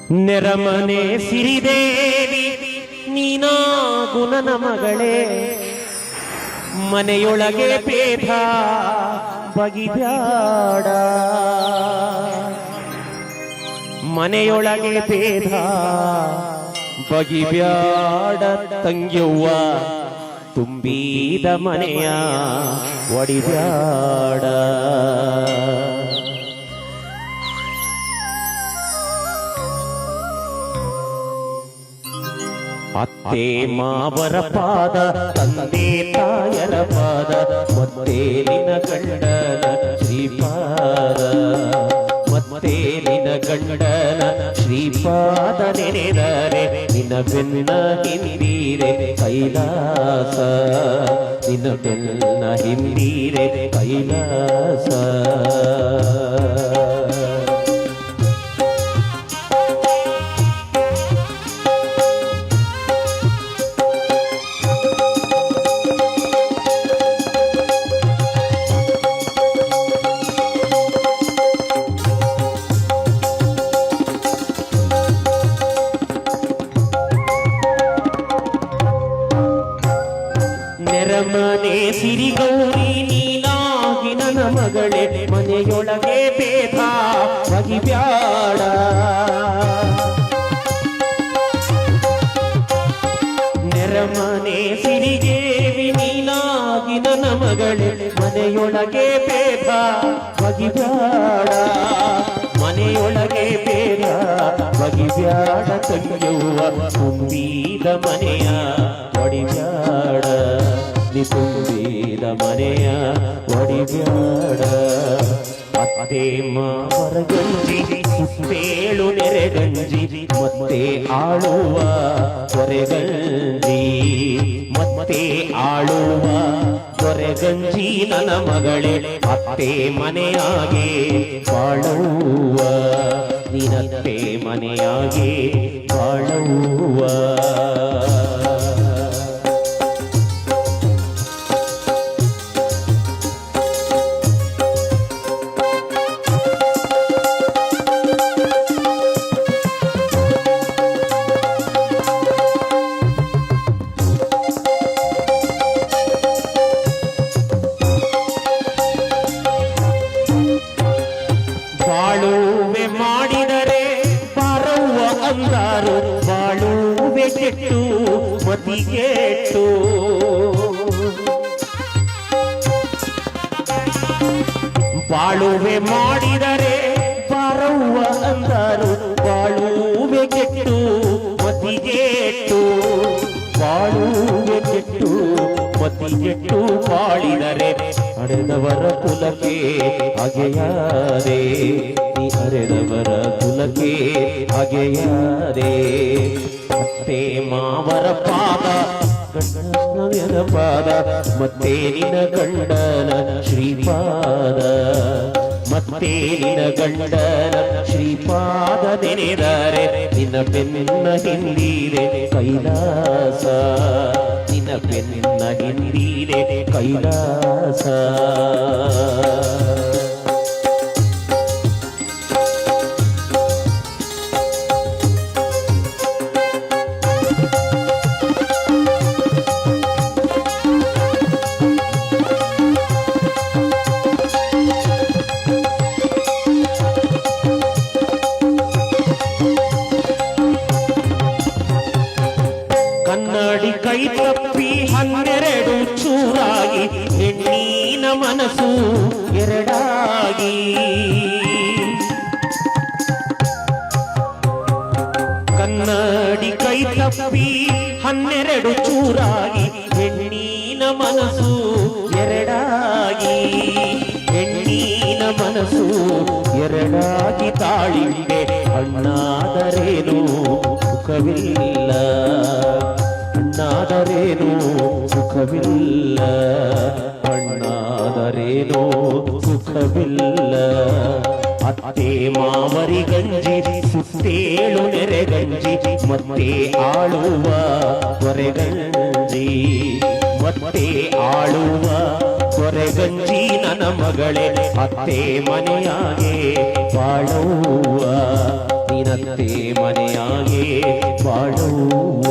ನೆರಮನೆ ಸಿರಿದೇವಿ ನೀನಾಗು ನನ್ನ ಮಗಳೇ, ಮನೆಯೊಳಗೆ ಭೇದ ಬಗಿಬ್ಯಾಡ, ಮನೆಯೊಳಗೆ ಭೇದ ಬಗಿಬ್ಯಾಡ ತಂಗ್ಯವ್ವ, ತುಂಬಿದ ಮನೆಯ ಒಡಿಬ್ಯಾಡ. ಅತ್ತೆ ಮಾವರ ಪಾದ, ತಂದೆ ತಾಯರ ಪಾದ, ಮತ್ತೇಲಿನ ಗಂಡನ ಶ್ರೀಪಾದ, ಮತ್ತೇಲಿನ ಗಂಡನ ಶ್ರೀಪಾದ ನೆನೆದರೆ ನಿನ್ನ ಬೆನ್ನ ಹಿಂದೀರೆ ಕೈಲಾಸ, ನಿನ್ನ ಬೆನ್ನ ಹಿಂದೀರೆ ಕೈಲಾಸ. ನೆರಮನೆ ಸಿರಿಗೌರಿ ನೀನಾಗಿ ನನ್ನ ಮಗಳೇ, ಮನೆಯೊಳಗೆ ಭೇದ ಬಗಿಬ್ಯಾಡ, ನೆರಮನೆ ಸಿರಿಗೇವಿ ನೀನಾಗಿ ನನ್ನ ಮಗಳೇ, ಮನೆಯೊಳಗೆ ಭೇದ ಬಗಿಬ್ಯಾಡ, ಮನೆಯೊಳಗೆ ಭೇದ ಬಗಿಬ್ಯಾಡ ತಂಗ್ಯವ್ವ, ತುಂಬಿದ ಮನೆಯ ಒಡಿಬ್ಯಾಡ, ನಿ ತುಂಬಿದ ಮನೆಯ ಒಡಿಬ್ಯಾಡ. ಅತ್ತೆ ಮಾವರ ಗಂಜಿ ಸುತ್ತೇಳು ನೆರೆಗಂಜಿ, ಮತ್ತೆ ಆಳುವ ಕೊರೆಗಂಜಿ, ಮತ್ತೆ ಆಳುವ ಕೊರೆಗಂಜಿ ನನ್ನ ಮಗಳೇ, ಅತ್ತೆ ಮನೆಯಾಗೆ ಬಾಳುವ, ನಿನತ್ತೆ ಮನೆಯಾಗೆ ಬಾಳುವ. ಬಾಳುವೆ ಮಾಡಿದರೆ ಬಾರವ್ವ ಅಂದಾರು, ಬಾಳುವೆ ಕೆಟ್ಟು ಮತಿಗೆಟ್ಟು, ಬಾಳುವೆ ಮಾಡಿದರೆ ಬಾರವ್ವ ಅಂದಾರು, ಬಾಳುವೆ ಕೆಟ್ಟು ಮತಿಗೆಟ್ಟು, ಬಾಳುವೆ ಕೆಟ್ಟು ಮತಿಗೆಟ್ಟು ಬಾಳಿದರೆ ಹಡೆದವರ ಕುಲಕ್ಕೆ ಹಾಗೆಯಾದೆ, ನೀ ಹರೆದವರ ಕುಲಕ್ಕೆ ಹಾಗೆಯಾದೆ. ಅತ್ತೆ ಮಾವರ ಪಾದ ಗಂಡನ ಪಾದ, ಮತ್ತೆ ನಿನ್ನ ಗಂಡನ ಶ್ರೀಪಾದ, ಮತ್ತೆ ನಿನ್ನ ಗಂಡನ ಶ್ರೀಪಾದ ನೆನೆದರೆ ನಿನ್ನ ಬೆನ್ನ ಹಿಂದೀರೆ ಕೈಲಾಸ, ನಿನ್ನ ಬೆನ್ನ ಹಿಂದೀರೆ ಕೈಲಾಸ. ಕನ್ನಡಿ ಕೈ ತಪ್ಪಿ 12 ಚೂರಾಗಿ, ಹೆಣ್ಣಿನ ಮನಸ್ಸು ಎರಡಾಗಿ, ಕನ್ನಡಿ ಕೈ ತಪ್ಪಿ 12 ಚೂರಾಗಿ, ಹೆಣ್ಣಿನ ಮನಸ್ಸು ಎರಡಾಗಿ, ಹೆಣ್ಣಿನ ಮನಸ್ಸು ಎರಡಾಗಿ ತಾಳಿಂದೆ ಅಣ್ಣಾದರೇನು ಸುಖವಿಲ್ಲ, ಅಣ್ಣಾದರೇನು ಸುಖವಿಲ್ಲ, ಅಣ್ಣಾದರೇನು ಸುಖವಿಲ್ಲ. ಅತ್ತೆ ಮಾವರಿ ಗಂಜಿ ಸುತ್ತೇಳು ನೆರೆಗಂಜಿ, ಮತ್ತೆ ಆಳುವ ಕೊರೆಗಂಜಿ, ಮತ್ತೆ ಆಳುವ ಕೊರೆಗಂಜಿ ನನ್ನ ಮಗಳೇ, ಅತ್ತೆ ಮನೆಯಾಗೆ ಬಾಳುವ, ನಿನ ನೀನತ್ತೆ ಮನೆಯಾಗೆ ಬಾಳುವ